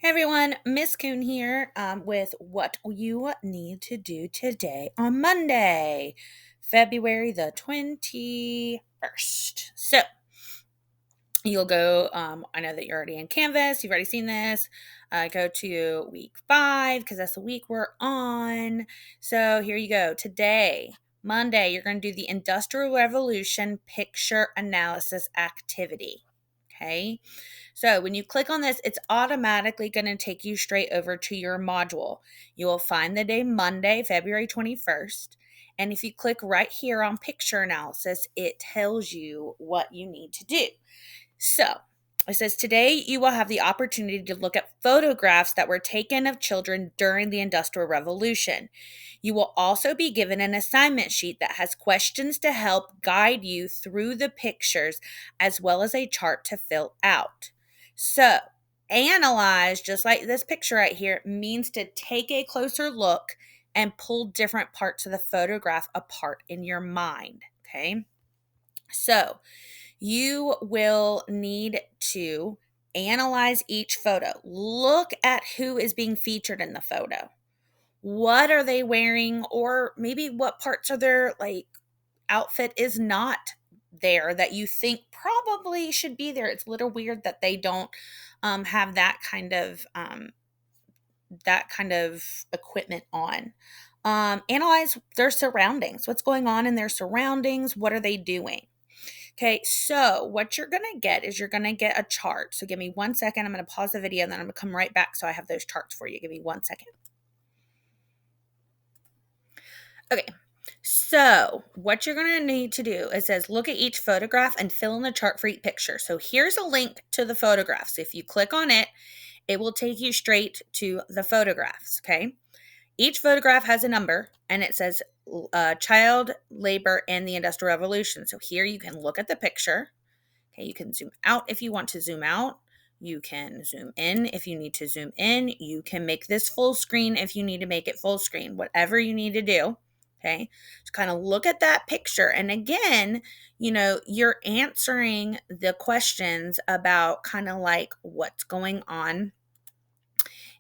Hey everyone, Miss Coon here with what you need to do today on Monday, February the 21st. So you'll go, I know that you're already in Canvas, you've already seen this. Go to week 5 because that's the week we're on. So here you go. Today, Monday, you're going to do the Industrial Revolution Picture Analysis Activity. Okay. So when you click on this, it's automatically going to take you straight over to your module. You will find the day Monday, February 21st. And if you click right here on picture analysis, it tells you what you need to do. So it says today you will have the opportunity to look at photographs that were taken of children during the Industrial Revolution. You will also be given an assignment sheet that has questions to help guide you through the pictures as well as a chart to fill out. So, analyze, just like this picture right here, means to take a closer look and pull different parts of the photograph apart in your mind. Okay. So, you will need to analyze each photo. Look at who is being featured in the photo. What are they wearing, or maybe what parts of their outfit is not there that you think probably should be there. It's a little weird that they don't have that kind of equipment on. Analyze their surroundings. What's going on in their surroundings? What are they doing? Okay, so what you're going to get is you're going to get a chart. So give me 1 second. I'm going to pause the video and then I'm going to come right back so I have those charts for you. Give me 1 second. Okay, so what you're going to need to do, it says look at each photograph and fill in the chart for each picture. So here's a link to the photographs. If you click on it, it will take you straight to the photographs, okay? Each photograph has a number and it says child labor in the Industrial Revolution. So here you can look at the picture. Okay, you can zoom out if you want to zoom out. You can zoom in if you need to zoom in. You can make this full screen if you need to make it full screen, whatever you need to do. Okay, just kind of look at that picture. And again, you're answering the questions about kind of like what's going on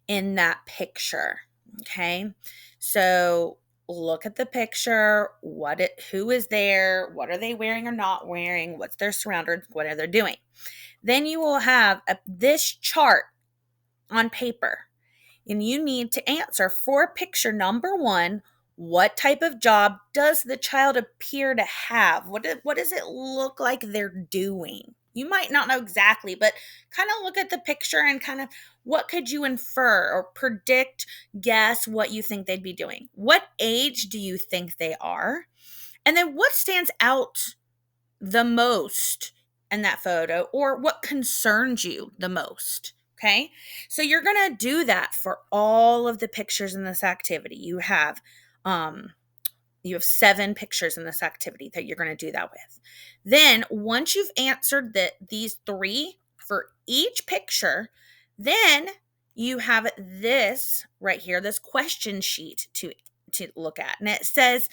in that picture. Okay, so look at the picture, who is there, what are they wearing or not wearing, what's their surroundings, what are they doing. Then you will have this chart on paper, and you need to answer for picture number 1. What type of job does the child appear to have? What does it look like they're doing? You might not know exactly, but kind of look at the picture and kind of what could you infer or predict, guess what you think they'd be doing? What age do you think they are? And then what stands out the most in that photo, or what concerns you the most? Okay. So you're going to do that for all of the pictures in this activity. Um, you have 7 pictures in this activity that you're going to do that with. Then once you've answered these 3 for each picture, then you have this right here, this question sheet to look at. And it says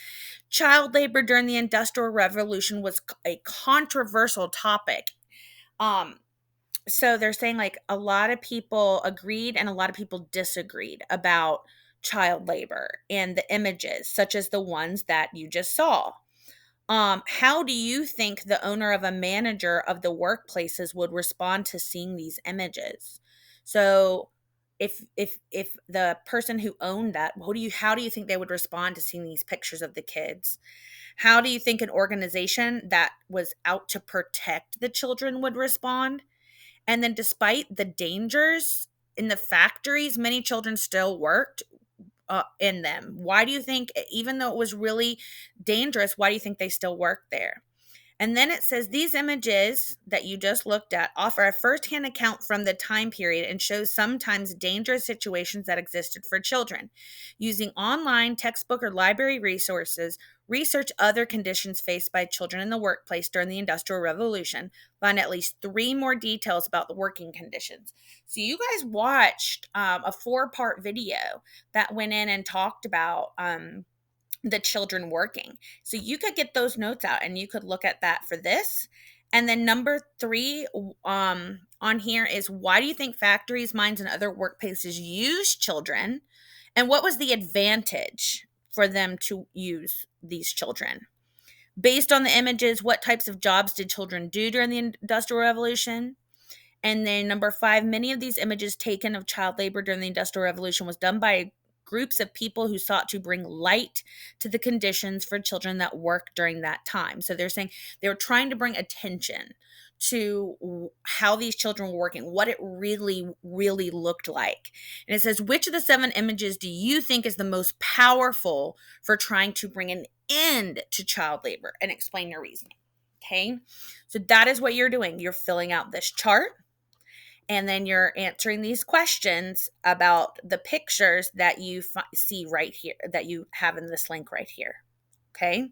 child labor during the Industrial Revolution was a controversial topic. So they're saying like a lot of people agreed and a lot of people disagreed about child labor and the images, such as the ones that you just saw. How do you think the owner of a manager of the workplaces would respond to seeing these images? So if the person who owned that, how do you think they would respond to seeing these pictures of the kids? How do you think an organization that was out to protect the children would respond? And then despite the dangers in the factories, many children still worked in them. Why do you think, even though it was really dangerous, why do you think they still work there? And then it says these images that you just looked at offer a firsthand account from the time period and shows sometimes dangerous situations that existed for children. Using online, textbook, or library resources, research other conditions faced by children in the workplace during the Industrial Revolution. Find at least 3 more details about the working conditions. So you guys watched a 4-part video that went in and talked about the children working. So you could get those notes out and you could look at that for this. And then number 3 on here is, why do you think factories, mines, and other workplaces use children? And what was the advantage for them to use these children? Based on the images, what types of jobs did children do during the Industrial Revolution? And then number 5, many of these images taken of child labor during the Industrial Revolution was done by groups of people who sought to bring light to the conditions for children that worked during that time. So they're saying they were trying to bring attention to how these children were working, what it really, really looked like. And it says, which of the 7 images do you think is the most powerful for trying to bring an end to child labor? And explain your reasoning. Okay. So that is what you're doing. You're filling out this chart, and then you're answering these questions about the pictures that you see right here, that you have in this link right here. Okay.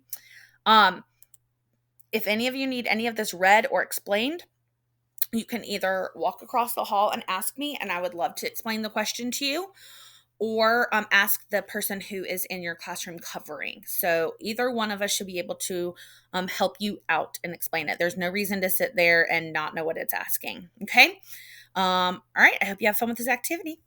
If any of you need any of this read or explained, you can either walk across the hall and ask me, and I would love to explain the question to you, or ask the person who is in your classroom covering. So either one of us should be able to help you out and explain it. There's no reason to sit there and not know what it's asking. Okay. All right. I hope you have fun with this activity.